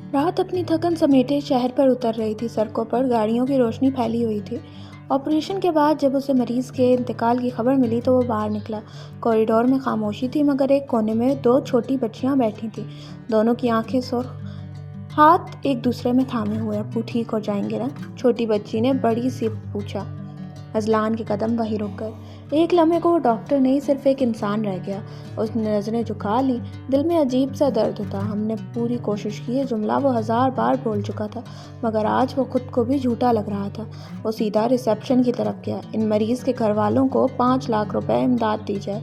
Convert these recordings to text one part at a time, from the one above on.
रात अपनी थकन समेटे शहर पर उतर रही थी। सड़कों पर गाड़ियों की रोशनी फैली हुई थी। ऑपरेशन के बाद जब उसे मरीज के इंतकाल की खबर मिली तो वो बाहर निकला। कॉरिडोर में खामोशी थी, मगर एक कोने में दो छोटी बच्चियां बैठी थीं। दोनों की आंखें सुर्ख, हाथ एक दूसरे में थामे हुए। अब वो ठीक हो जाएंगे ना? छोटी बच्ची ने बड़ी सी पूछा। अजलान के कदम वहीं रुक गए। एक लम्हे को वो डॉक्टर नहीं, सिर्फ एक इंसान रह गया। उसने नज़रें झुका ली। दिल में अजीब सा दर्द था। हमने पूरी कोशिश की। ये जुमला वो 1000 बार बोल चुका था, मगर आज वो खुद को भी झूठा लग रहा था। वो सीधा रिसेप्शन की तरफ गया। इन मरीज के घर वालों को 5 लाख रुपए इमदाद दी जाए।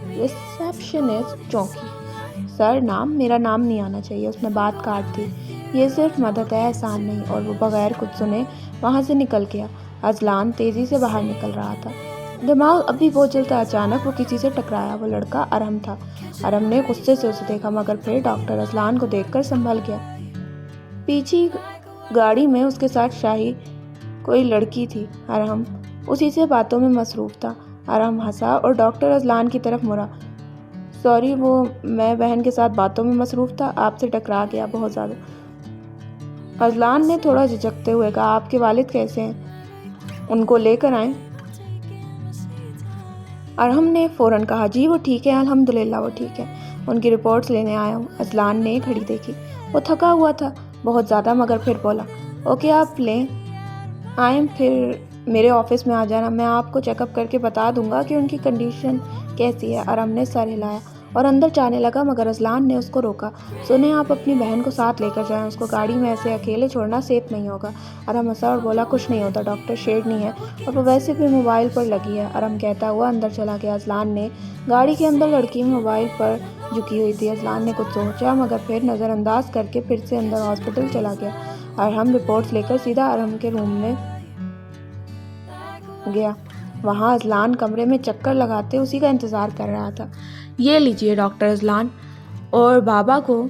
रिसेप्शनिस्ट चौंकी। सर, मेरा नाम नहीं आना चाहिए। उसने बात काट दी। ये सिर्फ मदद है, एहसान नहीं। और वो बगैर कुछ सुने वहाँ से निकल गया। अजलान तेजी से बाहर निकल रहा था। दिमाग अभी बहुत चलता। अचानक वो किसी से टकराया। वो लड़का अरहम था। अरहम ने गुस्से से उसे देखा, मगर फिर डॉक्टर अजलान को देखकर संभल गया। पीछे गाड़ी में उसके साथ शाही कोई लड़की थी। अरहम उसी से बातों में मसरूफ था। अरहम हंसा और डॉक्टर अजलान की तरफ मुड़ा। सॉरी, वो मैं बहन के साथ बातों में मसरूफ था, आपसे टकरा गया बहुत ज़्यादा। अजलान ने थोड़ा झिझकते हुए कहा, आपके वालिद कैसे हैं? उनको लेकर आए? अरहम ने फ़ौरन कहा, जी वो ठीक है, अल्हम्दुलिल्लाह वो ठीक है। उनकी रिपोर्ट्स लेने आया हूँ। अजलान ने घड़ी देखी। वो थका हुआ था बहुत ज़्यादा, मगर फिर बोला, ओके आप लें आए, फिर मेरे ऑफिस में आ जाना। मैं आपको चेकअप करके बता दूंगा कि उनकी कंडीशन कैसी है। अरहम ने सर हिलाया और अंदर जाने लगा, मगर अजलान ने उसको रोका। सुने, आप अपनी बहन को साथ लेकर जाएं। उसको गाड़ी में ऐसे अकेले छोड़ना सेफ नहीं होगा। अरहम हंसा और बोला, कुछ नहीं होता डॉक्टर, शेरनी है और वो वैसे भी मोबाइल पर लगी है। अरहम कहता हुआ अंदर चला गया। अजलान ने गाड़ी के अंदर लड़की मोबाइल पर झुकी हुई थी। अजलान ने कुछ सोचा, मगर फिर नज़रअंदाज करके फिर से अंदर हॉस्पिटल चला गया। अरहम रिपोर्ट्स लेकर सीधा अरहम के रूम में गया। वहाँ अजलान कमरे में चक्कर लगाते उसी का इंतज़ार कर रहा था। ये लीजिए डॉक्टर अजलान, और बाबा को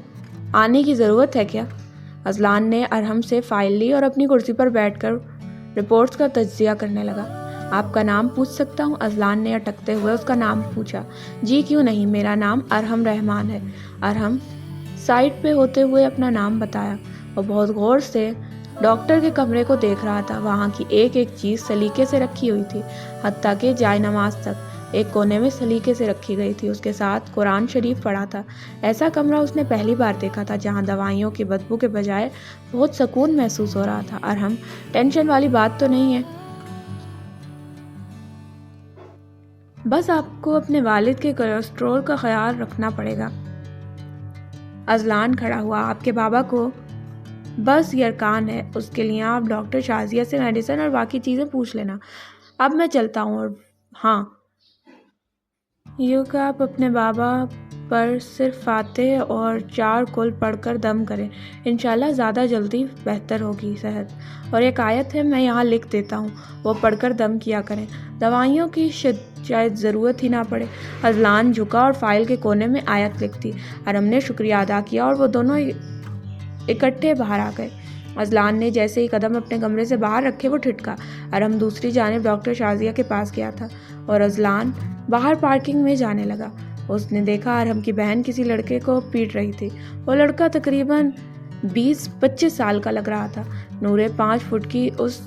आने की ज़रूरत है क्या? अजलान ने अरहम से फ़ाइल ली और अपनी कुर्सी पर बैठकर रिपोर्ट्स का तज्जिया करने लगा। आपका नाम पूछ सकता हूँ? अजलान ने अटकते हुए उसका नाम पूछा। जी क्यों नहीं, मेरा नाम अरहम रहमान है। अरहम साइड पे होते हुए अपना नाम बताया और बहुत गौर से डॉक्टर के कमरे को देख रहा था। वहाँ की एक एक चीज़ सलीके से रखी हुई थी, हत्ता कि जाय नमाज तक एक कोने में सलीके से रखी गई थी। उसके साथ कुरान शरीफ पड़ा था। ऐसा कमरा उसने पहली बार देखा था, जहाँ दवाइयों की बदबू के बजाय बहुत सुकून महसूस हो रहा था। अरहम, टेंशन वाली बात तो नहीं है? बस आपको अपने वालिद के कोलेस्ट्रॉल का ख्याल रखना पड़ेगा। अजलान खड़ा हुआ। आपके बाबा को बस यरकान है, उसके लिए आप डॉक्टर शाजिया से मेडिसिन और बाकी चीज़ें पूछ लेना। अब मैं चलता हूँ। और हाँ, यूँ कि आप अपने बाबा पर सिर्फ फातिह और 4 कुल पढ़कर दम करें। इंशाल्लाह ज़्यादा जल्दी बेहतर होगी सेहत। और एक आयत है, मैं यहाँ लिख देता हूँ, वो पढ़कर दम किया करें। दवाइयों की शायद ज़रूरत ही ना पड़े। अजलान झुका और फाइल के कोने में आयत लिख दी। अरहम ने शुक्रिया अदा किया और वो दोनों इकट्ठे बाहर आ गए। अजलान ने जैसे ही कदम अपने कमरे से बाहर रखे वो ठिठका। अरहम दूसरी जानिब डॉक्टर शाजिया के पास गया था और अजलान बाहर पार्किंग में जाने लगा। उसने देखा अरहम की बहन किसी लड़के को पीट रही थी। वो लड़का तकरीबन 20-25 साल का लग रहा था। नूरे 5 फुट की उस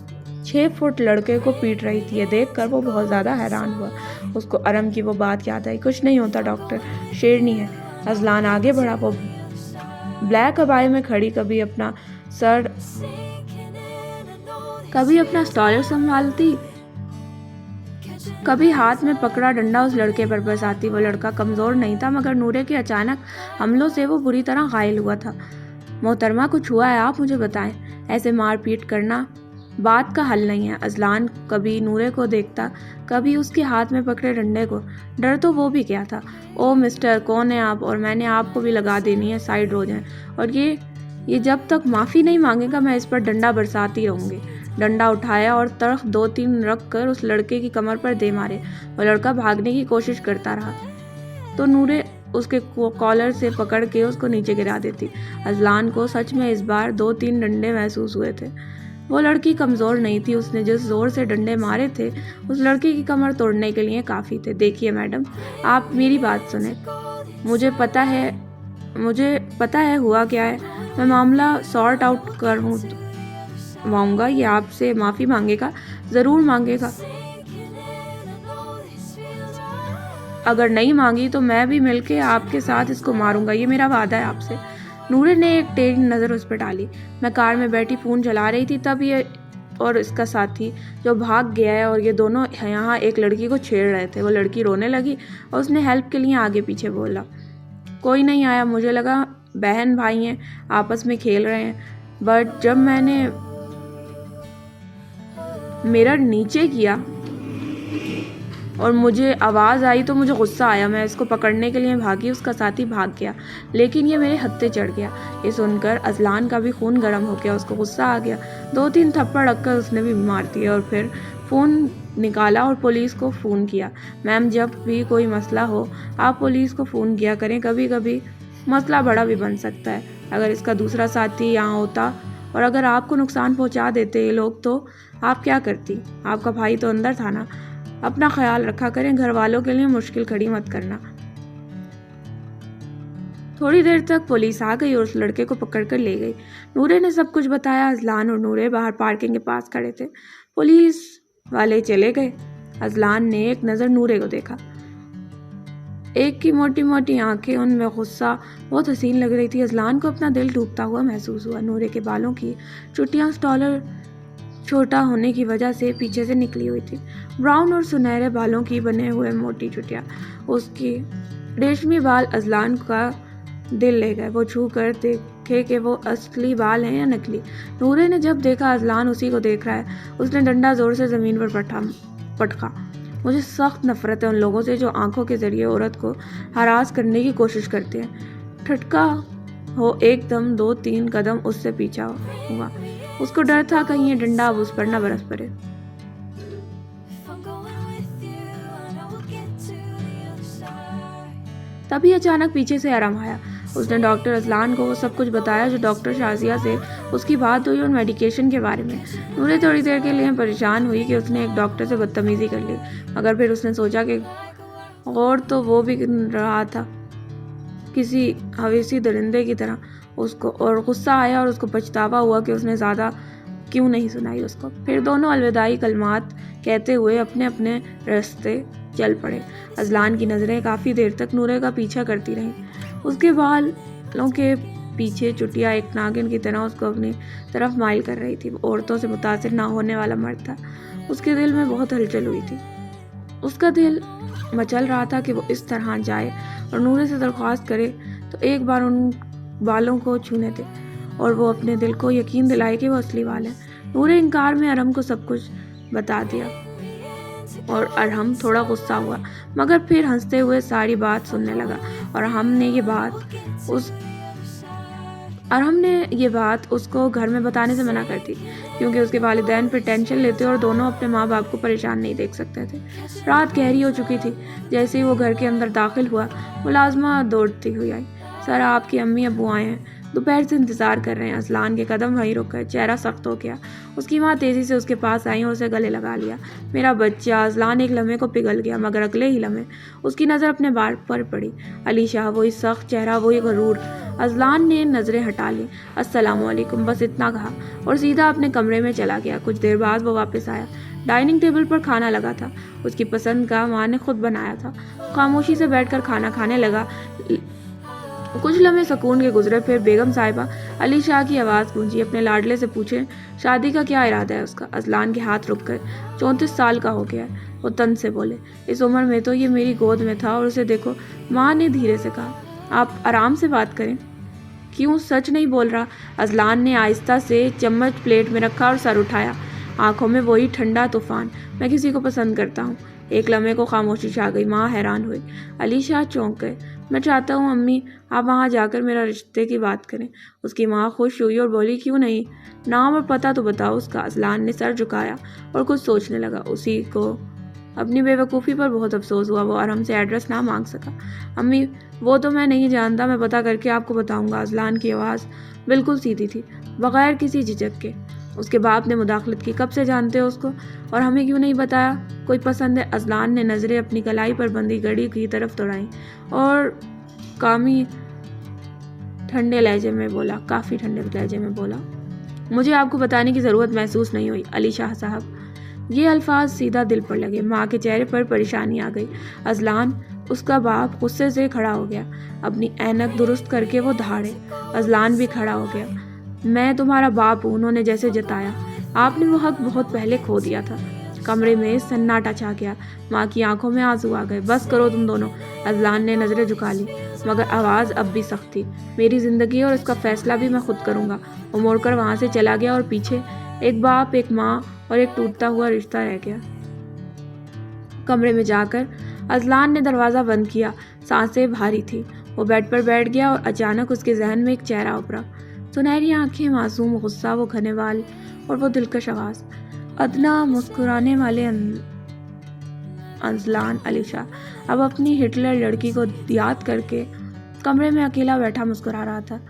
6 फुट लड़के को पीट रही थी। ये देखकर वो बहुत ज़्यादा हैरान हुआ। उसको अरहम की वो बात याद आई, कुछ नहीं होता डॉक्टर, शेरनी है। अजलान आगे बढ़ा। वो ब्लैक अबाई में खड़ी, कभी अपना स्टॉलर संभालती, कभी हाथ में पकड़ा डंडा उस लड़के पर बरसाती। वो लड़का कमज़ोर नहीं था, मगर नूरे के अचानक हमलों से वो बुरी तरह घायल हुआ था। मोहतरमा, कुछ हुआ है? आप मुझे बताएं। ऐसे मार पीट करना बात का हल नहीं है। अजलान कभी नूरे को देखता, कभी उसके हाथ में पकड़े डंडे को। डर तो वो भी क्या था। ओ मिस्टर, कौन है आप? और मैंने आपको भी लगा देनी है, साइड हो जाएं। और ये जब तक माफ़ी नहीं मांगेगा मैं इस पर डंडा बरसाती रहूँगी। डंडा उठाया और तड़क 2-3 रख कर उस लड़के की कमर पर दे मारे। वो लड़का भागने की कोशिश करता रहा तो नूरे उसके कॉलर से पकड़ के उसको नीचे गिरा देती। अजलान को सच में इस बार 2-3 डंडे महसूस हुए थे। वो लड़की कमज़ोर नहीं थी। उसने जिस ज़ोर से डंडे मारे थे उस लड़के की कमर तोड़ने के लिए काफ़ी थे। देखिए मैडम, आप मेरी बात सुने। मुझे पता है مجھے پتہ ہے ہوا کیا ہے، میں معاملہ سارٹ آؤٹ کرواؤں گا، یہ آپ سے معافی مانگے گا، ضرور مانگے گا، اگر نہیں مانگی تو میں بھی مل کے آپ کے ساتھ اس کو ماروں گا، یہ میرا وعدہ ہے آپ سے۔ نورے نے ایک ٹیڑھی نظر اس پہ ڈالی۔ میں کار میں بیٹھی فون چلا رہی تھی، تب یہ اور اس کا ساتھی جو بھاگ گیا ہے اور یہ دونوں یہاں ایک لڑکی کو چھیڑ رہے تھے۔ وہ لڑکی رونے لگی اور اس نے ہیلپ کے لیے آگے پیچھے بولا۔ کوئی نہیں آیا، مجھے لگا بہن بھائی ہیں آپس میں کھیل رہے ہیں، بٹ جب میں نے میرر نیچے کیا اور مجھے آواز آئی تو مجھے غصہ آیا، میں اس کو پکڑنے کے لیے بھاگی، اس کا ساتھی بھاگ گیا لیکن یہ میرے ہتھے چڑھ گیا۔ یہ سن کر اذلان کا بھی خون گرم ہو گیا، اس کو غصہ آ گیا، 2-3 تھپڑ رکھ کر اس نے بھی مار دیا اور پھر فون نکالا اور پولیس کو فون کیا۔ میم، جب بھی کوئی مسئلہ ہو آپ پولیس کو فون کیا کریں، کبھی کبھی مسئلہ بڑا بھی بن سکتا ہے۔ اگر اس کا دوسرا ساتھی یہاں ہوتا اور اگر آپ کو نقصان پہنچا دیتے یہ لوگ تو آپ کیا کرتی؟ آپ کا بھائی تو اندر تھا نا۔ اپنا خیال رکھا کریں، گھر والوں کے لیے مشکل کھڑی مت کرنا۔ تھوڑی دیر تک پولیس آ گئی اور اس لڑکے کو پکڑ کر لے گئی۔ نورے نے سب کچھ بتایا۔ اذلان اور نورے باہر پارکنگ کے پاس کھڑے تھے، پولیس والے چلے گئے۔ اذلان نے ایک نظر نورے کو دیکھا، ایک کی موٹی موٹی آنکھیں، ان میں غصہ، بہت حسین لگ رہی تھی۔ اذلان کو اپنا دل ڈوبتا ہوا محسوس ہوا۔ نورے کے بالوں کی چٹیاں سٹالر چھوٹا ہونے کی وجہ سے پیچھے سے نکلی ہوئی تھی، براؤن اور سنہرے بالوں کی بنے ہوئے موٹی چٹیاں۔ اس کی ریشمی بال اذلان کا دل لے گئے۔ وہ چھو کر دیکھے کہ وہ اصلی بال ہیں یا نکلی۔ نورے نے جب دیکھا اذلان اسی کو دیکھ رہا ہے، اس نے ڈنڈا زور سے زمین پر پٹکا۔ مجھے سخت نفرت ہے ان لوگوں سے جو آنکھوں کے ذریعے عورت کو ہراس کرنے کی کوشش کرتے ہیں۔ ٹھٹکا ہو ایک دم 2-3 قدم اس سے پیچھا ہوا۔ اس کو ڈر تھا کہیں یہ ڈنڈا اب اس پر نہ برس پڑے۔ تبھی اچانک پیچھے سے ارم آیا۔ اس نے ڈاکٹر اذلان کو وہ سب کچھ بتایا جو ڈاکٹر شازیہ سے اس کی بات ہوئی اور میڈیکیشن کے بارے میں۔ نورے تھوڑی دیر کے لیے پریشان ہوئی کہ اس نے ایک ڈاکٹر سے بدتمیزی کر لی، مگر پھر اس نے سوچا کہ غور تو وہ بھی رہا تھا کسی حویسی درندے کی طرح اس کو، اور غصہ آیا اور اس کو پچھتاوا ہوا کہ اس نے زیادہ کیوں نہیں سنائی اس کو۔ پھر دونوں الوداعی کلمات کہتے ہوئے اپنے اپنے راستے چل پڑے۔ اذلان کی نظریں کافی دیر تک نورے کا پیچھا کرتی رہیں۔ اس کے بالوں کے پیچھے چٹیا ایک ناگن کی طرح اس کو اپنی طرف مائل کر رہی تھی۔ وہ عورتوں سے متاثر نہ ہونے والا مرد تھا۔ اس کے دل میں بہت ہلچل ہوئی تھی۔ اس کا دل مچل رہا تھا کہ وہ اس طرح جائے اور نورے سے درخواست کرے تو ایک بار ان بالوں کو چھونے دے اور وہ اپنے دل کو یقین دلائے کہ وہ اصلی بال ہیں۔ نورے انکار میں ارم کو سب کچھ بتا دیا اور ارم تھوڑا غصہ ہوا، مگر پھر ہنستے ہوئے ساری بات سننے لگا۔ اور ارم نے یہ بات اس کو گھر میں بتانے سے منع کر دی کیونکہ اس کے والدین پھر ٹینشن لیتے اور دونوں اپنے ماں باپ کو پریشان نہیں دیکھ سکتے تھے۔ رات گہری ہو چکی تھی۔ جیسے ہی وہ گھر کے اندر داخل ہوا، ملازمہ دوڑتی ہوئی آئی۔ سر، آپ کی امی ابو آئے ہیں، دوپہر سے انتظار کر رہے ہیں۔ اذلان کے قدم وہیں رک گئے، چہرہ سخت ہو گیا۔ اس کی ماں تیزی سے اس کے پاس آئی اور اسے گلے لگا لیا۔ میرا بچہ! اذلان ایک لمحے کو پگھل گیا، مگر اگلے ہی لمحے اس کی نظر اپنے بال پر پڑی۔ علی شاہ، وہی سخت چہرہ، وہی غرور۔ اذلان نے نظریں ہٹا لی۔ السلام علیکم، بس اتنا کہا اور سیدھا اپنے کمرے میں چلا گیا۔ کچھ دیر بعد وہ واپس آیا۔ ڈائننگ ٹیبل پر کھانا لگا تھا، اس کی پسند کا، ماں نے خود بنایا تھا۔ خاموشی سے بیٹھ کر کھانا کھانے لگا۔ کچھ لمحے سکون کے گزرے، پھر بیگم صاحبہ، علی شاہ کی آواز گونجی۔ اپنے لاڈلے سے پوچھیں شادی کا کیا ارادہ ہے اس کا؟ اذلان کے ہاتھ رک گئے۔ 34 سال کا ہو گیا ہے، وہ تن سے بولے۔ اس عمر میں تو یہ میری گود میں تھا اور اسے دیکھو، ماں نے دھیرے سے کہا۔ آپ آرام سے بات کریں۔ کیوں، سچ نہیں بول رہا؟ اذلان نے آہستہ سے چمچ پلیٹ میں رکھا اور سر اٹھایا، آنکھوں میں وہی ٹھنڈا طوفان۔ میں کسی کو پسند کرتا ہوں۔ ایک لمحے کو خاموشی چھا گئی۔ ماں حیران ہوئی، علی شاہ چونک گئے۔ میں چاہتا ہوں امی آپ وہاں جا کر میرا رشتے کی بات کریں۔ اس کی ماں خوش ہوئی اور بولی، کیوں نہیں؟ نام اور پتہ تو بتاؤ اس کا۔ اذلان نے سر جھکایا اور کچھ سوچنے لگا۔ اسی کو اپنی بے وقوفی پر بہت افسوس ہوا، وہ ارم سے ایڈریس نہ مانگ سکا۔ امی وہ تو میں نہیں جانتا، میں پتہ کر کے آپ کو بتاؤں گا۔ اذلان کی آواز بالکل سیدھی تھی، بغیر کسی جھجک کے۔ اس کے باپ نے مداخلت کی، کب سے جانتے ہو اس کو اور ہمیں کیوں نہیں بتایا؟ کوئی پسند ہے؟ اذلان نے نظریں اپنی کلائی پر بندھی گھڑی کی طرف دوڑائیں اور کامی ठंडे लहजे में बोला, काफ़ी ठंडे लहजे में बोला। मुझे आपको बताने की ज़रूरत महसूस नहीं हुई अली शाह साहब। ये अल्फाज सीधा दिल पर लगे। माँ के चेहरे पर परेशानी आ गई। अजलान, उसका बाप, गुस्से से खड़ा हो गया। अपनी ऐनक दुरुस्त करके वो दहाड़े। अजलान भी खड़ा हो गया। मैं तुम्हारा बाप हूँ, उन्होंने जैसे जताया। आपने वो हक बहुत पहले खो दिया था। कमरे में सन्नाटा छा गया। माँ की आंखों में आंसू आ गए। बस करो तुम दोनों। अजलान ने नज़रें झुका ली, मगर आवाज़ अब भी सख्त थी। मेरी ज़िंदगी और इसका फैसला भी मैं खुद करूँगा। वो मुड़कर वहाँ से चला गया और पीछे एक बाप, एक माँ और एक टूटता हुआ रिश्ता रह गया। कमरे में जाकर अजलान ने दरवाज़ा बंद किया। सांसें भारी थी। वो बेड पर बैठ गया और अचानक उसके जहन में एक चेहरा उभरा। सुनहरी आंखें, मासूम गुस्सा, वो घने बाल और वो दिलकश आवाज़। अदना मुस्कुराने वाले अजलान अली शाह अब अपनी हिटलर लड़की को याद करके कमरे में अकेला बैठा मुस्कुरा रहा था।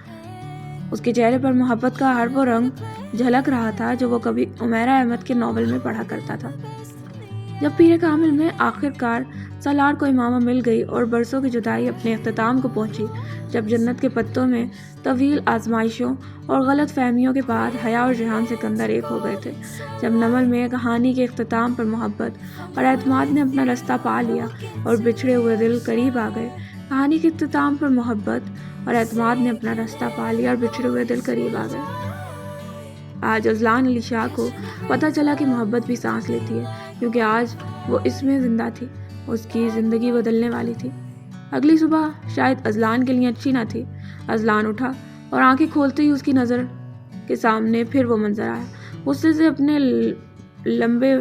उसके चेहरे पर मोहब्बत का हर वो रंग झलक रहा था जो वो कभी उमैरा अहमद के नॉवल में पढ़ा करता था। जब पीरे कामिल में आखिरकार सालार को इमामा मिल गई और बरसों की जुदाई अपने अख्ताम को पहुंची, जब जन्नत के पत्तों में तवील आजमाइशों और गलत फहमियों के बाद हया और जहान सिकंदर एक हो गए थे, जब नमल में कहानी के अख्ताम पर मोहब्बत और एतमाद ने अपना रास्ता पा लिया और बिछड़े हुए दिल करीब आ गए। कहानी के अख्ताम पर मोहब्बत और एतमाद ने अपना रास्ता पा लिया और बिछड़े हुए दिल करीब आ गए। आज अजलान अली शाह को पता चला कि मोहब्बत भी सांस लेती है, क्योंकि आज वो इसमें जिंदा थी। उसकी ज़िंदगी बदलने वाली थी। अगली सुबह शायद अजलान के लिए अच्छी ना थी। अजलान उठा और आंखें खोलते ही उसकी नज़र के सामने फिर वो मंजर आया। गुस्से से अपने लंबे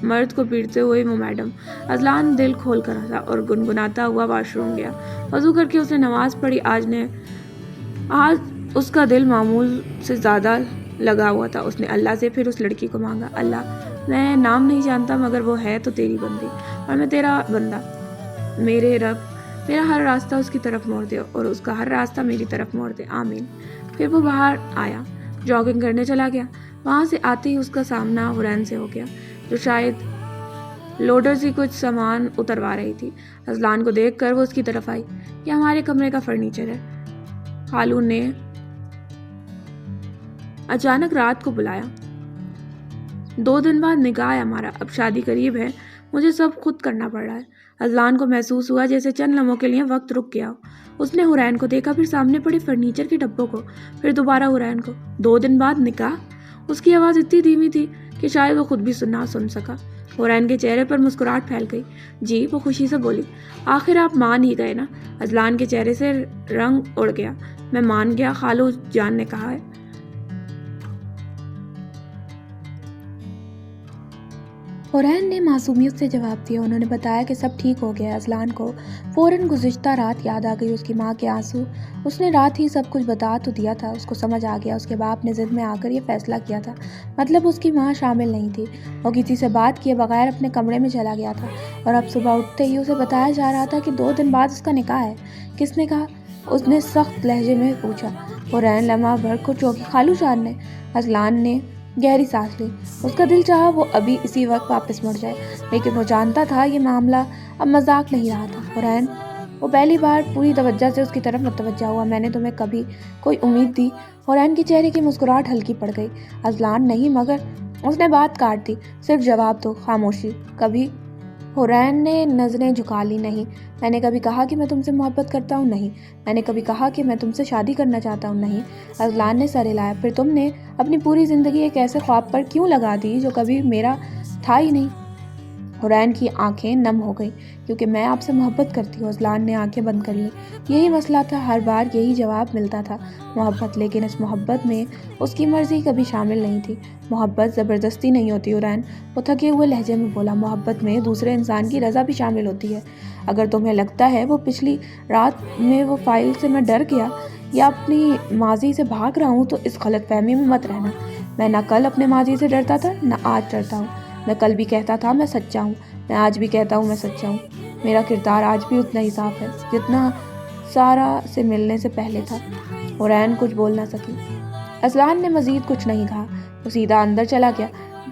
मर्द को पीटते हुए वो मैडम। अजलान दिल खोल कर हंसा और गुनगुनाता हुआ वाशरूम गया। वजू करके उसने नमाज पढ़ी। आज उसका दिल मामूल से ज़्यादा लगा हुआ था। उसने अल्लाह से फिर उस लड़की को मांगा, अल्लाह, मैं नाम नहीं जानता, मगर वो है तो तेरी बंदी और मैं तेरा बंदा। मेरे रब, मेरा हर रास्ता उसकी तरफ मोड़ दे और उसका हर रास्ता मेरी तरफ मोड़ दे, आमीन। फिर वो बाहर आया, जॉगिंग करने चला गया। वहाँ से आते ही उसका सामना हुरैन से हो गया, जो शायद लोडर से कुछ सामान उतरवा रही थी। अजलान को देखकर वो उसकी तरफ आई। ये हमारे कमरे का फर्नीचर है। खालू ने अचानक रात को बुलाया। 2 दिन बाद निकाह है हमारा, अब शादी करीब है, मुझे सब खुद करना पड़ रहा है। अजलान को महसूस हुआ जैसे चंद लम्हों के लिए वक्त रुक गया हो। उसने हुरैन को देखा, फिर सामने पड़े फर्नीचर के डब्बों को, फिर दोबारा हुरैन को। 2 दिन बाद निकाह? उसकी आवाज़ इतनी धीमी थी कि शायद वो खुद भी ना सुन सका। हुरैन के चेहरे पर मुस्कुराहट फैल गई। जी, वो खुशी से बोली, आखिर आप मान ही गए ना। अजलान के चेहरे से रंग उड़ गया। मैं मान गया, खालू जान ने कहा है। हुरैन ने मासूमियत से जवाब दिया। उन्होंने बताया कि सब ठीक हो गया। अजलान को फ़ौरन गुज़िश्ता रात याद आ गई, उसकी माँ के आंसू। उसने रात ही सब कुछ बता तो दिया था। उसको समझ आ गया, उसके बाप ने ज़िद में आकर ये फ़ैसला किया था। मतलब उसकी माँ शामिल नहीं थी। वो किसी से बात किए बगैर अपने कमरे में चला गया था और अब सुबह उठते ही उसे बताया जा रहा था कि 2 दिन बाद उसका निकाह है। किसने कहा? उसने सख्त लहजे में पूछा। हुरैन लम्हा भर को चौंकी। खालू जान ने। अजलान ने गहरी सांस ली। उसका दिल चाहा वो अभी इसी वक्त वापस मुड़ जाए, लेकिन वो जानता था ये मामला अब मजाक नहीं रहा था। हुरैन, वो पहली बार पूरी तवज्जो से उसकी तरफ मुतवज्जा हुआ। मैंने तुम्हें कभी कोई उम्मीद दी? हुरैन के चेहरे की मुस्कुराहट हल्की पड़ गई। अजलान, नहीं, मगर उसने बात काट दी। सिर्फ जवाब दो। खामोशी। कभी? हुरैन ने नज़रें झुका ली। नहीं। मैंने कभी कहा कि मैं तुमसे मोहब्बत करता हूँ? नहीं। मैंने कभी कहा कि मैं तुमसे शादी करना चाहता हूँ? नहीं। अजलान ने सर हिलाया। फिर तुमने अपनी पूरी ज़िंदगी एक ऐसे ख्वाब पर क्यों लगा दी जो कभी मेरा था ही नहीं? हुरैन की आंखें नम हो गई। क्योंकि मैं आपसे मोहब्बत करती हूँ। अजलान ने आंखें बंद कर ली। यही मसला था, हर बार यही जवाब मिलता था, मोहब्बत। लेकिन इस मोहब्बत में उसकी मर्जी कभी शामिल नहीं थी। मोहब्बत ज़बरदस्ती नहीं होती हुरैन, वो थके हुए लहजे में बोला। मोहब्बत में दूसरे इंसान की रज़ा भी शामिल होती है। अगर तुम्हें लगता है वो पिछली रात में वो फाइल से मैं डर गया या अपनी माजी से भाग रहा हूँ, तो इस गलतफहमी में मत रहना। मैं ना कल अपने माजी से डरता था, ना आज डरता हूँ। मैं कल भी कहता था मैं सच्चा हूँ, मैं आज भी कहता हूँ मैं सच्चा हूँ। मेरा किरदार आज भी उतना ही साफ है जितना सारा से मिलने से पहले था। हुरैन कुछ बोल ना सकी। अजलान ने मज़ीद कुछ नहीं कहा। वो सीधा अंदर चला गया।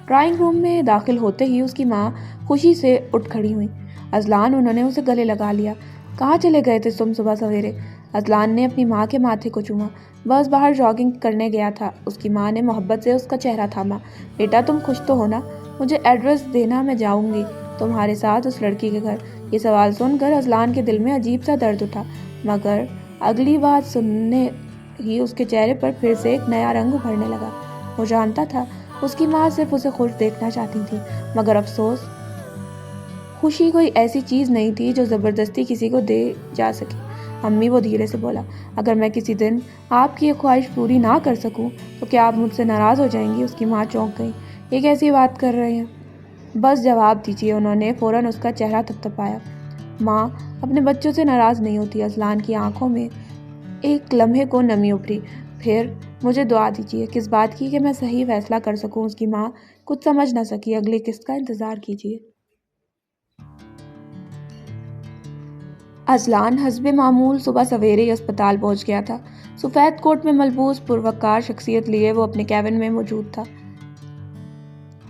ड्राइंग रूम में दाखिल होते ही उसकी माँ खुशी से उठ खड़ी हुई। अजलान, उन्होंने उसे गले लगा लिया। कहाँ चले गए थे तुम सुबह सवेरे? اذلان نے اپنی ماں کے ماتھے کو چوما۔ بس باہر جاگنگ کرنے گیا تھا۔ اس کی ماں نے محبت سے اس کا چہرہ تھاما۔ بیٹا تم خوش تو ہو نا؟ مجھے ایڈریس دینا، میں جاؤں گی تمہارے ساتھ اس لڑکی کے گھر۔ یہ سوال سن کر اذلان کے دل میں عجیب سا درد اٹھا، مگر اگلی بات سننے ہی اس کے چہرے پر پھر سے ایک نیا رنگ ابھرنے لگا۔ وہ جانتا تھا اس کی ماں صرف اسے خوش دیکھنا چاہتی تھی، مگر افسوس خوشی کوئی ایسی چیز نہیں تھی جو زبردستی کسی کو دے جا سکے۔ امی، وہ دھیرے سے بولا، اگر میں کسی دن آپ کی یہ خواہش پوری نہ کر سکوں تو کیا آپ مجھ سے ناراض ہو جائیں گی؟ اس کی ماں چونک گئی۔ یہ کیسی بات کر رہے ہیں؟ بس جواب دیجیے۔ انہوں نے فوراً اس کا چہرہ تھپتھپایا۔ ماں اپنے بچوں سے ناراض نہیں ہوتی۔ اذلان کی آنکھوں میں ایک لمحے کو نمی ابھری۔ پھر مجھے دعا دیجیے۔ کس بات کی؟ کہ میں صحیح فیصلہ کر سکوں۔ اس کی ماں کچھ سمجھ نہ سکی۔ اگلی قسط کا انتظار کیجیے۔ اذلان حسب معمول صبح سویرے ہی اسپتال پہنچ گیا تھا۔ سفید کوٹ میں ملبوس پروقار شخصیت لیے وہ اپنے کیبن میں موجود تھا۔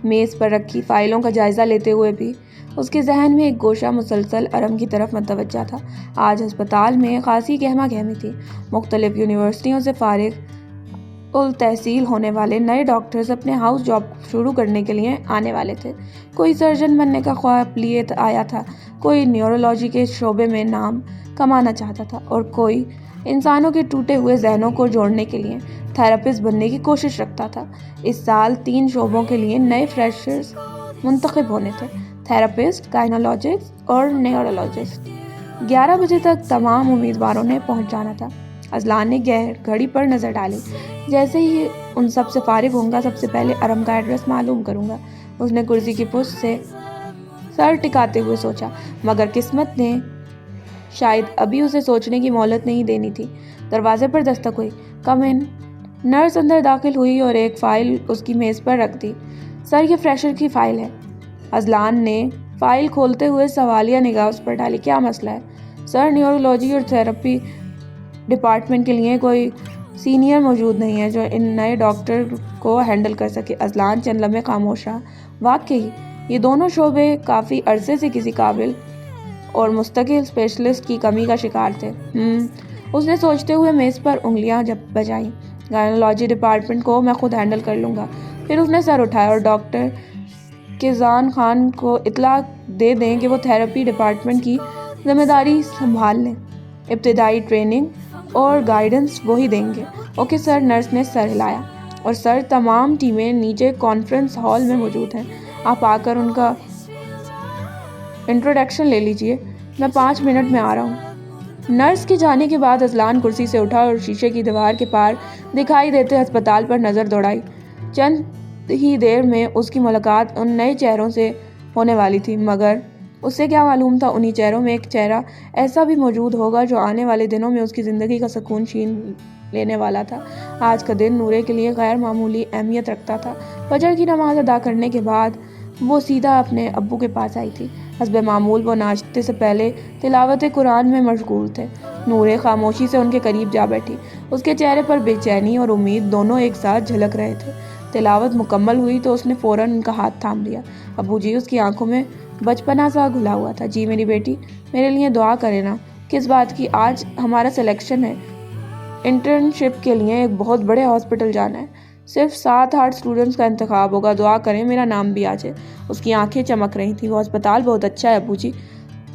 میز پر رکھی فائلوں کا جائزہ لیتے ہوئے بھی اس کے ذہن میں ایک گوشہ مسلسل ارم کی طرف متوجہ تھا۔ آج ہسپتال میں خاصی گہما گہمی تھی۔ مختلف یونیورسٹیوں سے فارغ التحصیل ہونے والے نئے ڈاکٹرز اپنے ہاؤس جاب شروع کرنے کے لیے آنے والے تھے۔ کوئی سرجن بننے کا خواب لیے آیا تھا، کوئی نیورولوجی کے شعبے میں نام کمانا چاہتا تھا، اور کوئی انسانوں کے ٹوٹے ہوئے ذہنوں کو جوڑنے کے لیے تھراپسٹ بننے کی کوشش رکھتا تھا۔ اس سال 3 شعبوں کے لیے نئے فریشرز منتخب ہونے تھے: تھراپسٹ، گائنالوجسٹ اور نیورولوجسٹ۔ 11 بجے تک تمام امیدواروں نے پہنچ جانا تھا۔ اذلان نے گھڑی پر نظر ڈالی۔ جیسے ہی ان سب سے فارغ ہوں گا، سب سے پہلے ارم کا ایڈریس معلوم کروں گا۔ اس نے کرسی کی پشت سے سر ٹکاتے ہوئے سوچا، مگر قسمت نے شاید ابھی اسے سوچنے کی مہلت نہیں دینی تھی۔ دروازے پر دستک ہوئی۔ کم ان۔ نرس اندر داخل ہوئی اور ایک فائل اس کی میز پر رکھ دی۔ سر، یہ فریشر کی فائل ہے۔ اذلان نے فائل کھولتے ہوئے سوالیہ نگاہ اس پر ڈالی۔ کیا مسئلہ ہے؟ سر، نیورولوجی اور تھراپی ڈپارٹمنٹ کے لیے کوئی سینئر موجود نہیں ہے جو ان نئے ڈاکٹر کو ہینڈل کر سکے۔ اذلان چند لمحے خاموش رہا۔ واقعی یہ دونوں شعبے کافی عرصے سے کسی قابل اور مستقل اسپیشلسٹ کی کمی کا شکار تھے۔ اس نے سوچتے ہوئے میز پر انگلیاں بجائیں۔ گائنالوجی ڈپارٹمنٹ کو میں خود ہینڈل کر لوں گا۔ پھر اس نے سر اٹھایا اور ڈاکٹر کیزان خان کو اطلاع دے دیں کہ وہ تھراپی ڈپارٹمنٹ کی ذمہ داری سنبھال لیں۔ ابتدائی ٹریننگ اور گائیڈنس وہی دیں گے۔ اوکے سر، نرس نے سر ہلایا۔ اور سر، تمام ٹیمیں نیچے کانفرنس ہال میں موجود ہیں، آپ آ کر ان کا انٹروڈکشن لے لیجئے، میں 5 منٹ میں آ رہا ہوں۔ نرس کے جانے کے بعد اذلان کرسی سے اٹھا اور شیشے کی دیوار کے پار دکھائی دیتے ہسپتال پر نظر دوڑائی۔ چند ہی دیر میں اس کی ملاقات ان نئے چہروں سے ہونے والی تھی، مگر اس سے کیا معلوم تھا انہی چہروں میں ایک چہرہ ایسا بھی موجود ہوگا جو آنے والے دنوں میں اس کی زندگی کا سکون چھین لینے والا تھا۔ آج کا دن نورے کے لیے غیر معمولی اہمیت رکھتا تھا۔ فجر کی نماز ادا کرنے کے بعد وہ سیدھا اپنے ابو کے پاس آئی تھی۔ حسب معمول وہ ناشتے سے پہلے تلاوت قرآن میں مشغول تھے۔ نورے خاموشی سے ان کے قریب جا بیٹھی۔ اس کے چہرے پر بے چینی اور امید دونوں ایک ساتھ جھلک رہے تھے۔ تلاوت مکمل ہوئی تو اس نے فوراً ان کا ہاتھ تھام لیا۔ ابو جی، اس کی آنکھوں میں بچپنا سا گھلا ہوا تھا۔ جی میری بیٹی، میرے لیے دعا کرے نا۔ کس بات کی؟ آج ہمارا سلیکشن ہے، انٹرنشپ کے لیے ایک بہت بڑے ہاسپٹل جانا ہے۔ صرف 7-8 اسٹوڈنٹس کا انتخاب ہوگا، دعا کریں میرا نام بھی آ جائے۔ اس کی آنکھیں چمک رہی تھیں۔ وہ ہسپتال بہت اچھا ہے ابو جی۔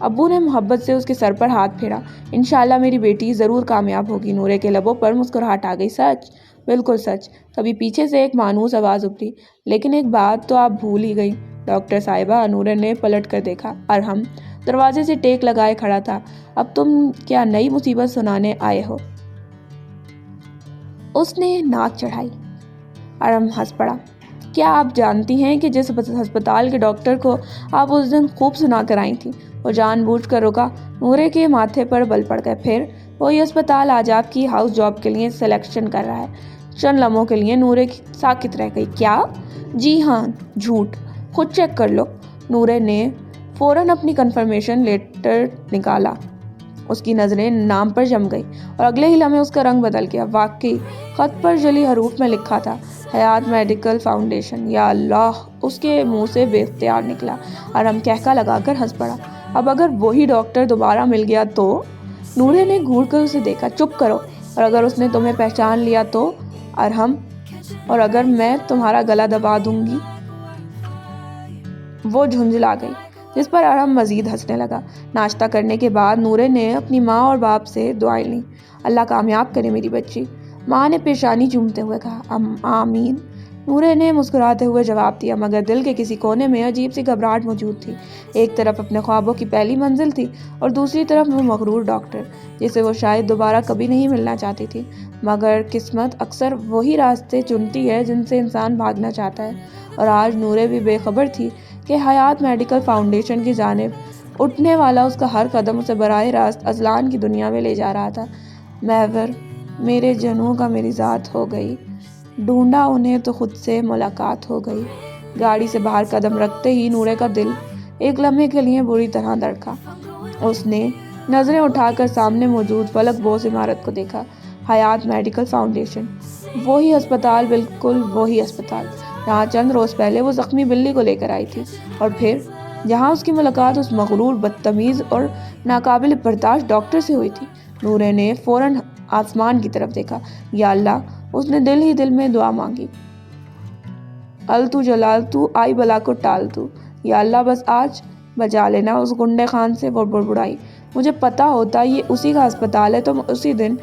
ابو نے محبت سے اس کے سر پر ہاتھ پھیرا۔ انشاءاللہ میری بیٹی ضرور کامیاب ہوگی۔ نورے کے لبوں پر مسکراہٹ آ گئی۔ سچ؟ بالکل سچ۔ تبھی پیچھے سے ایک مانوس آواز ابھری، لیکن ایک بات تو آپ بھول ہی گئی ڈاکٹر صاحبہ۔ نورے نے پلٹ کر دیکھا۔ ارحم دروازے سے ٹیک لگائے کھڑا تھا۔ اب تم کیا نئی مصیبت سنانے آئے ہو؟ اس نے ناک چڑھائی۔ ارحم ہنس پڑا۔ کیا آپ جانتی ہیں کہ جس ہسپتال کے ڈاکٹر کو آپ اس دن خوب سنا کر آئی تھیں، وہ جان بوجھ کر رکا؟ نورے کے ماتھے پر بل پڑ گئے۔ پھر وہی ہسپتال آج آپ کی ہاؤس جاب کے لیے سلیکشن کر رہا ہے۔ چند لمحوں کے لیے نورے ساکت رہ گئی۔ کیا؟ جی ہاں، جھوٹ، خود چیک کر لو۔ نورے نے فوراً اپنی کنفرمیشن لیٹر نکالا۔ اس کی نظریں نام پر جم گئی اور اگلے ہی لمحے اس کا رنگ بدل گیا۔ واقعی خط پر جلی حروف میں لکھا تھا، حیات میڈیکل فاؤنڈیشن۔ یا اللہ! اس کے منہ سے بے اختیار نکلا۔ ارحم کہکا لگا کر ہنس پڑا۔ اب اگر وہی ڈاکٹر دوبارہ مل گیا تو؟ नूरे ने घूर कर उसे देखा। चुप करो, और अगर उसने तुम्हें पहचान लिया तो अरहम, और अगर मैं तुम्हारा गला दबा दूंगी। वो झुंझला गई, जिस पर अरहम मजीद हंसने लगा। नाश्ता करने के बाद नूरे ने अपनी माँ और बाप से दुआएं ली। अल्लाह कामयाब करे मेरी बच्ची, माँ ने पेशानी चूमते हुए कहा। आमीन, नूरे ने मुस्कुराते हुए जवाब दिया, मगर दिल के किसी कोने में अजीब सी घबराहट मौजूद थी। एक तरफ अपने ख्वाबों की पहली मंजिल थी और दूसरी तरफ वो मगरूर डॉक्टर, जिसे वो शायद दोबारा कभी नहीं मिलना चाहती थी। मगर किस्मत अक्सर वही रास्ते चुनती है जिनसे इंसान भागना चाहता है, और आज नूरे भी बेखबर थी कि हयात मेडिकल फाउंडेशन की जानिब उठने वाला उसका हर कदम उसे बराह रास्त अजलान की दुनिया में ले जा रहा था। महवर मेरे जनों का मेरी ज़ात हो गई, ढूंढा उन्हें तो खुद से मुलाकात हो गई। गाड़ी से बाहर कदम रखते ही नूरे का दिल एक लम्हे के लिए बुरी तरह धड़का। उसने नज़रें उठाकर सामने मौजूद फलक बोस इमारत को देखा। हयात मेडिकल फाउंडेशन, वही अस्पताल, बिल्कुल वही अस्पताल जहाँ चंद रोज़ पहले वो ज़ख्मी बिल्ली को लेकर आई थी, और फिर जहाँ उसकी मुलाकात उस मगरूर, बदतमीज़ और नाकाबिल बर्दाश्त डॉक्टर से हुई थी। नूरे ने फ़ौरन आसमान की तरफ देखा। या अल्लाह, उसने दिल ही दिल में दुआ मांगी। अल तू जलाल तू, आई बला को टाल तू, या अल्लाह बस आज बचा लेना उस गुंडे खान से। वो बुड़बुड़ाई, मुझे पता होता ये उसी का अस्पताल है तो मैं उसी दिन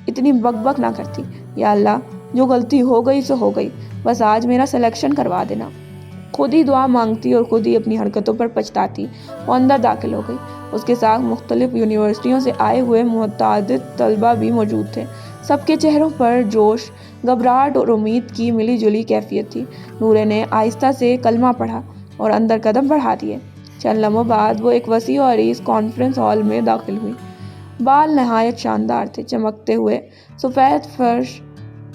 इतनी बकबक ना करती। या अल्लाह, जो गलती हो गई सो हो गई, बस आज मेरा सिलेक्शन करवा देना। खुद ही दुआ मांगती और खुद ही अपनी हरकतों पर पछताती वो अंदर दाखिल हो गई। उसके साथ मुख्तलिफ यूनिवर्सिटियों से आए हुए मुतअद्दिद तलबा भी मौजूद थे। सबके चेहरों पर जोश, घबराहट और उम्मीद की मिली जुली कैफियत थी। नूरे ने आहिस्ता से कलमा पढ़ा और अंदर कदम बढ़ा दिए। चंद लम्हों बाद वो एक वसी और अरीज कॉन्फ्रेंस हॉल में दाखिल हुई। बाल नहायत शानदार थे, चमकते हुए सफ़ेद फर्श,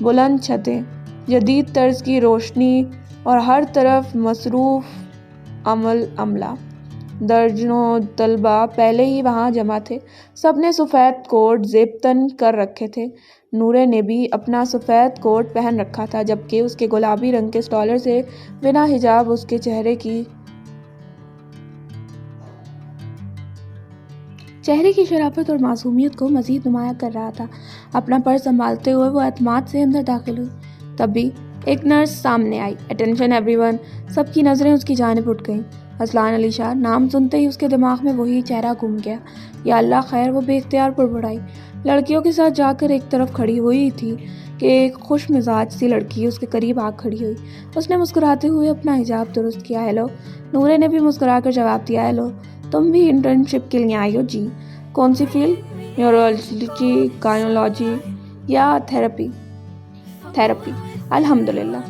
बुलंद छतें, जदीद तर्ज की रोशनी और हर तरफ मसरूफ़ अमला। दर्जनों तलबा पहले ही वहाँ जमा थे। सब ने सफ़ेद कोट ज़ेबतन कर रखे थे। नूरे ने भी अपना सफ़ेद कोट पहन रखा था, जबकि उसके गुलाबी रंग के स्टॉलर से बिना हिजाब उसके चेहरे की शराफत और मासूमियत को मज़ीद नुमाया कर रहा था। अपना पर्स संभालते हुए वो एतमाद से अंदर दाखिल हुई। तभी एक नर्स सामने आई। अटेंशन एवरीवन, सबकी नज़रें उसकी जानिब उठ गईं। अजलान अली शाह नाम सुनते ही उसके दिमाग में वही चेहरा घूम गया। या अल्लाह खैर, वो बेख्तियार बुड़बुड़ाई। लड़कियों के साथ जाकर एक तरफ खड़ी हुई थी कि एक खुश मिजाज सी लड़की उसके करीब आ खड़ी हुई। उसने मुस्कुराते हुए अपना हिजाब दुरुस्त किया। हेलो। नूरे ने भी मुस्कुराकर जवाब दिया। हेलो, तुम भी इंटर्नशिप के लिए आई हो? जी। कौन सी फील्ड? न्यूरोलॉजी, गायनोलॉजी या थेरेपी? अल्हम्दुलिल्लाह।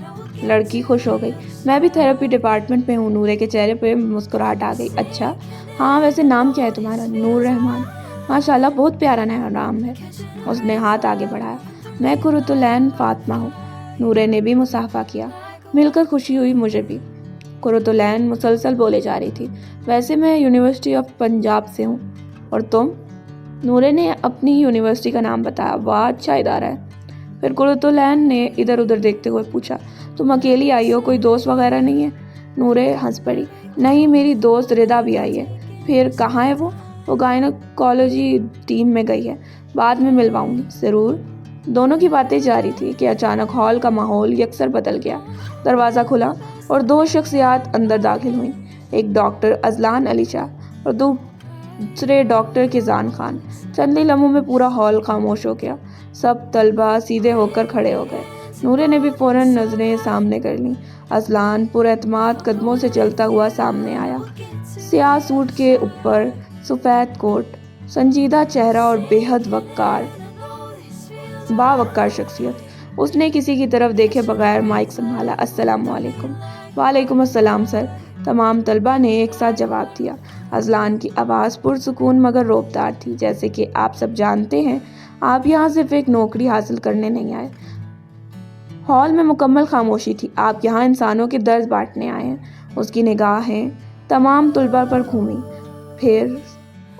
लड़की खुश हो गई। मैं भी थेरेपी डिपार्टमेंट में हूँ। नूरे के चेहरे पे मुस्कुराहट आ गई। अच्छा, हाँ, वैसे नाम क्या है तुम्हारा? नूर रहमान। माशाल्लाह, बहुत प्यारा नाम है। उसने हाथ आगे बढ़ाया। मैं कुर्रतुलैन फातिमा हूँ। नूरे ने भी मुसाफा किया। मिलकर खुशी हुई मुझे भी। कुर्रतुलैन मुसलसल बोले जा रही थी। वैसे मैं यूनिवर्सिटी ऑफ पंजाब से हूँ। और तुम? नूरे ने अपनी यूनिवर्सिटी का नाम बताया। वाह, अच्छा इदारा है। फिर कुर्रतुलैन ने इधर उधर देखते हुए पूछा, तुम अकेली आई हो? कोई दोस्त वगैरह नहीं है? नूरे हंस पड़ी। नहीं, मेरी दोस्त रिदा भी आई है। फिर कहाँ है वो? वो गायनोकोलॉजी टीम में गई है। बाद में मिलवाऊंगी। ज़रूर। दोनों की बातें जारी थी कि अचानक हॉल का माहौल यकसर बदल गया। दरवाज़ा खुला और दो शख्सियात अंदर दाखिल हुईं। एक डॉक्टर अजलान अली शाह और दूसरे डॉक्टर किज़ान खान। चंद ही लम्हों में पूरा हॉल खामोश हो गया। सब तलबा सीधे होकर खड़े हो गए। नूरे ने भी फ़ौरन नज़रें सामने कर लीं। अजलान पुरएतमाद कदमों से चलता हुआ सामने आया। स्याह सूट के ऊपर सफ़ेद कोट, संजीदा चेहरा और बेहद बावक्कार शख्सियत। उसने किसी की तरफ देखे बगैर माइक संभाला। अस्सलाम वालेकुम। वालेकुम अस्सलाम सर। तमाम तलबा ने एक साथ जवाब दिया। अजलान की आवाज़ पुरसुकून मगर रोबदार थी। जैसे कि आप सब जानते हैं, आप यहाँ सिर्फ एक नौकरी हासिल करने नहीं आए। हॉल में मुकम्मल खामोशी थी। आप यहाँ इंसानों के दर्द बांटने आए हैं। उसकी निगाहें तमाम तलबा पर घूमी। फिर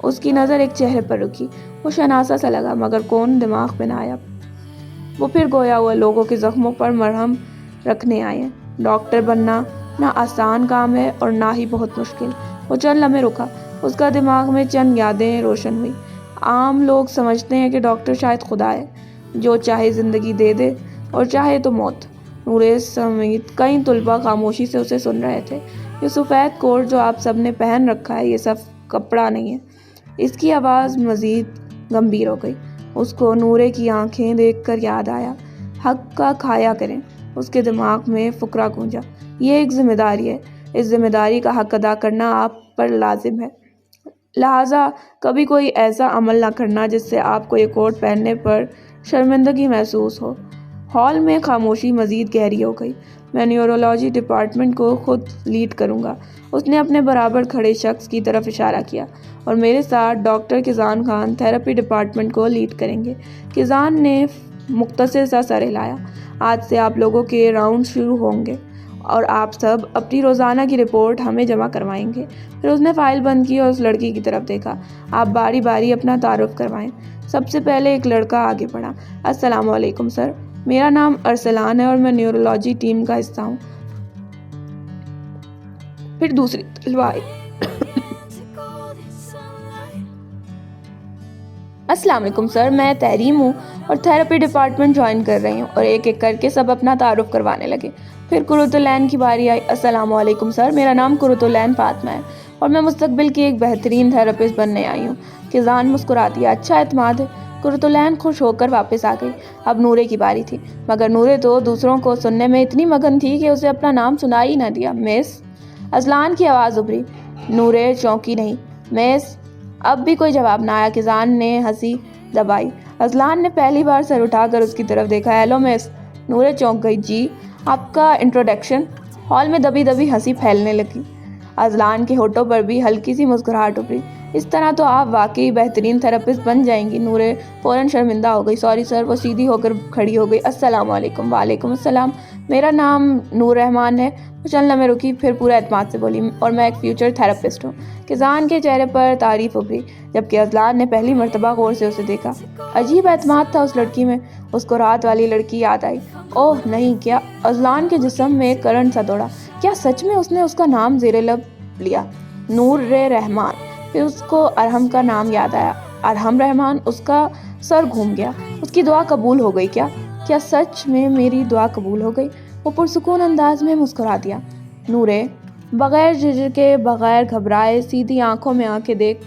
उसकी नज़र एक चेहरे पर रुकी। वो शनासा सा लगा, मगर कौन दिमाग में ना आया। वो फिर गोया हुआ लोगों के ज़ख्मों पर मरहम रखने आए हैं। डॉक्टर बनना ना आसान काम है और ना ही बहुत मुश्किल। वो चंद लम्हे रुका। उसका दिमाग में चंद यादें रोशन हुई। عام لوگ سمجھتے ہیں کہ ڈاکٹر شاید خدا ہے جو چاہے زندگی دے دے اور چاہے تو موت۔ نورے سمیت کئی طلباء خاموشی سے اسے سن رہے تھے۔ یہ سفید کوٹ جو آپ سب نے پہن رکھا ہے یہ سب کپڑا نہیں ہے۔ اس کی آواز مزید گمبھیر ہو گئی۔ اس کو نورے کی آنکھیں دیکھ کر یاد آیا، حق کا کھایا کریں۔ اس کے دماغ میں فقرہ گونجا، یہ ایک ذمہ داری ہے، اس ذمہ داری کا حق ادا کرنا آپ پر لازم ہے، لہٰذا کبھی کوئی ایسا عمل نہ کرنا جس سے آپ کو یہ کوٹ پہننے پر شرمندگی محسوس ہو۔ ہال میں خاموشی مزید گہری ہو گئی۔ میں نیورولوجی ڈپارٹمنٹ کو خود لیڈ کروں گا، اس نے اپنے برابر کھڑے شخص کی طرف اشارہ کیا، اور میرے ساتھ ڈاکٹر کیزان خان تھراپی ڈپارٹمنٹ کو لیڈ کریں گے۔ کیزان نے مختصر سا سر ہلایا۔ آج سے آپ لوگوں کے راؤنڈ شروع ہوں گے اور آپ سب اپنی روزانہ کی رپورٹ ہمیں جمع کروائیں گے۔ پھر اس نے فائل بند کی اور اس لڑکی کی طرف دیکھا۔ آپ باری باری اپنا تعارف کروائیں۔ سب سے پہلے ایک لڑکا آگے بڑھا۔ السلام علیکم سر، میرا نام ارسلان ہے اور میں نیورولوجی ٹیم کا حصہ ہوں۔ پھر دوسری طلبہ آئی۔ السلام علیکم سر، میں تحریم ہوں اور تھراپی ڈپارٹمنٹ جوائن کر رہی ہوں، اور ایک ایک کر کے سب اپنا تعارف کروانے لگے۔ پھر قرۃ العین کی باری آئی۔ السلام علیکم سر، میرا نام قرۃ العین فاطمہ ہے اور میں مستقبل کی ایک بہترین تھراپسٹ بننے آئی ہوں۔ کیزان مسکرا دیا۔ اچھا اعتماد ہے۔ قرۃ العین خوش ہو کر واپس آ گئی۔ اب نورے کی باری تھی، مگر نورے تو دوسروں کو سننے میں اتنی مگن تھی کہ اسے اپنا نام سنائی نہ دیا۔ مس اذلان کی آواز ابھری۔ نورے چونکی نہیں۔ مس۔ اب بھی کوئی جواب نہ آیا۔ کیزان نے ہنسی دبائی۔ اذلان نے پہلی بار سر اٹھا کر اس کی طرف دیکھا۔ ہیلو مس۔ نورے چونک گئی۔ جی، آپ کا انٹروڈکشن۔ ہال میں دبی دبی ہنسی پھیلنے لگی۔ اذلان کے ہونٹوں پر بھی ہلکی سی مسکراہٹ ابھری۔ اس طرح تو آپ واقعی بہترین تھراپسٹ بن جائیں گی۔ نورے فوراً شرمندہ ہو گئی۔ Sorry sir. وہ سیدھی ہو کر کھڑی ہو گئی۔ السلام علیکم۔ وعلیکم السلام، میرا نام نور رحمان ہے۔ وہ چند لمحے رکی، پھر پورے اعتماد سے بولی، اور میں ایک فیوچر تھراپسٹ ہوں۔ کیزان کے چہرے پر تعریف ابھری، جبکہ اذلان نے پہلی مرتبہ غور سے اسے دیکھا۔ عجیب اعتماد تھا اس لڑکی میں۔ اس کو رات والی لڑکی یاد آئی۔ اوہ نہیں، کیا؟ اذلان کے جسم میں ایک کرنٹ سا دوڑا۔ کیا سچ میں اس نے اس کا نام زیر لب لیا؟ نور رحمان۔ پھر اس کو ارحم کا نام یاد آیا۔ ارحم رحمان۔ اس کا سر گھوم گیا۔ اس کی دعا قبول ہو گئی کیا؟ کیا سچ میں میری دعا قبول ہو گئی؟ وہ پرسکون انداز میں مسکرا دیا۔ نورے بغیر جھجکے، بغیر گھبرائے، سیدھی آنکھوں میں آنکھیں دیکھ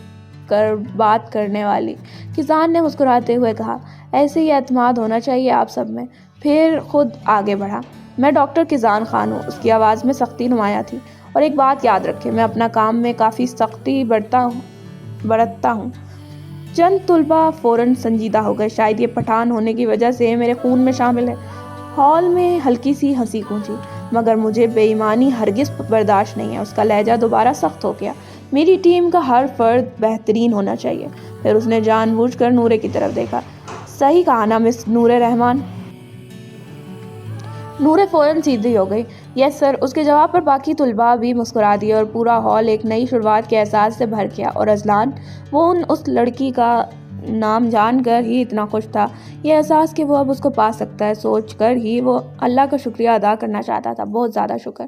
کر بات کرنے والی۔ کیزان نے مسکراتے ہوئے کہا، ایسے ہی اعتماد ہونا چاہیے آپ سب میں۔ پھر خود آگے بڑھا۔ میں ڈاکٹر کیزان خان ہوں۔ اس کی آواز میں سختی نمایاں تھی۔ اور ایک بات یاد رکھیں، میں اپنا کام میں کافی سختی برتتا ہوں۔ چند طلباء فوراً سنجیدہ ہو گئے۔ شاید یہ پٹھان ہونے کی وجہ سے میرے خون میں شامل ہے۔ ہال میں ہلکی سی ہنسی گونجی، مگر مجھے بے ایمانی ہرگز برداشت نہیں ہے۔ اس کا لہجہ دوبارہ سخت ہو گیا۔ میری ٹیم کا ہر فرد بہترین ہونا چاہیے۔ پھر اس نے جان بوجھ کر نورے کی طرف دیکھا۔ صحیح کہا نا مس نور رحمان؟ نورے فوراً سیدھی ہو گئی۔ یس سر۔ اس کے جواب پر باقی طلباء بھی مسکرا دیے اور پورا ہال ایک نئی شروعات کے احساس سے بھر گیا۔ اور اذلان، وہ اس لڑکی کا نام جان کر ہی اتنا خوش تھا، یہ احساس کہ وہ اب اس کو پا سکتا ہے، سوچ کر ہی وہ اللہ کا شکریہ ادا کرنا چاہتا تھا۔ بہت زیادہ شکر۔